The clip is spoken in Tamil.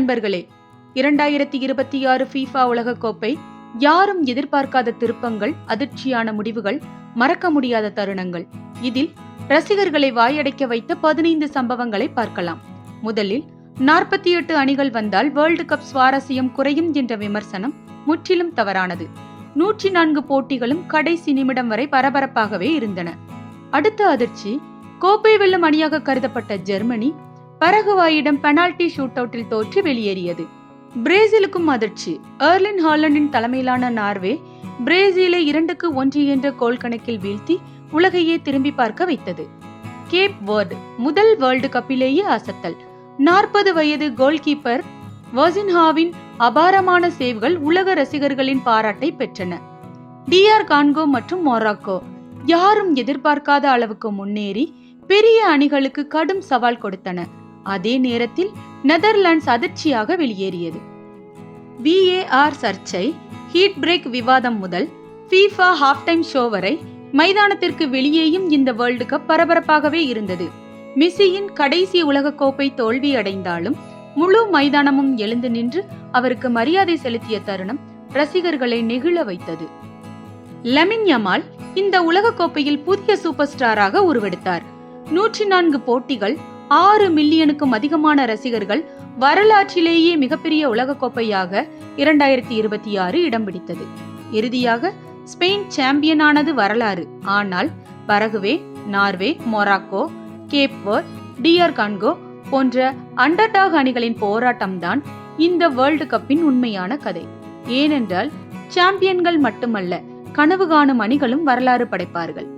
நண்பர்களே, 2026 FIFA உலகக்கோப்பை யாரும் எதிர்பார்க்காத திருப்பங்கள், அதிர்ச்சியான முடிவுகள், மறக்க முடியாத தருணங்கள். இதில் ரசிகர்களை வாயடைக்க வைத்த 15 சம்பவங்களை பார்க்கலாம். முதலில் 48 அணிகள் வந்தால் வேர்ல்டு கப் சுவாரஸ்யம் குறையும் என்ற விமர்சனம் முற்றிலும் தவறானது. 104 போட்டிகளும் கடைசி நிமிடம் வரை பரபரப்பாகவே இருந்தன. அடுத்த அதிர்ச்சி, கோப்பை வெல்லும் அணியாக கருதப்பட்ட ஜெர்மனி பரகுவாயிடம் பெனால்டி ஷூட் அவுட்டில் தோற்று வெளியேறியது. பிரேசிலுக்கும் அதிர்ச்சி. எர்லிங் ஹாலண்டின் தலைமையிலான நார்வே பிரேசிலை 2-1 என்ற கோல் கணக்கில் வீழ்த்தி உலகையே திரும்பி பார்க்க வைத்தது. கேப் வேர்டு முதல் வேர்ல்டு கப்பிலேயே அசத்தல். 40 வயது கோல் கீப்பர் வொசின்ஹாவின் அபாரமான சேவ்கள் உலக ரசிகர்களின் பாராட்டை பெற்றன. DR கான்கோ மற்றும் மொராக்கோ யாரும் எதிர்பார்க்காத அளவுக்கு முன்னேறி பெரிய அணிகளுக்கு கடும் சவால் கொடுத்தன. அதே நேரத்தில் நெதர்லாண்ட்ஸ் அதிர்ச்சியாக வெளியேறியது. VAR சர்ச்சை, ஹீட் பிரேக் விவாதம் முதல் FIFA ஹாஃப் டைம் ஷோ வரை மைதானத்திற்கு வெளியேயும் இந்த வேர்ல்டு கப் பரபரப்பாகவே இருந்தது. மெஸ்ஸியின் கடைசி உலகக்கோப்பை தோல்வி அடைந்தாலும் முழு மைதானமும் எழுந்து நின்று அவருக்கு மரியாதை செலுத்திய தருணம் ரசிகர்களை நெகிழ வைத்தது. லமின் யமால் இந்த உலகக்கோப்பையில் புதிய சூப்பர் ஸ்டாராக உருவெடுத்தார். 104 போட்டிகள், 6 மில்லியனுக்கும் அதிகமான ரசிகர்கள், வரலாற்றிலேயே மிகப்பெரிய உலகக்கோப்பையாக 2026 இடம் பிடித்தது. இறுதியாக ஸ்பெயின் சாம்பியனானது வரலாறு. ஆனால் Paraguay, Norway, Morocco, Cape Verde, DR Congo போன்ற அண்டர்டாக் அணிகளின் போராட்டம்தான் இந்த வேர்ல்டு கப்பின் உண்மையான கதை. ஏனென்றால் சாம்பியன்கள் மட்டுமல்ல, கனவு காணும் அணிகளும் வரலாறு படைப்பார்கள்.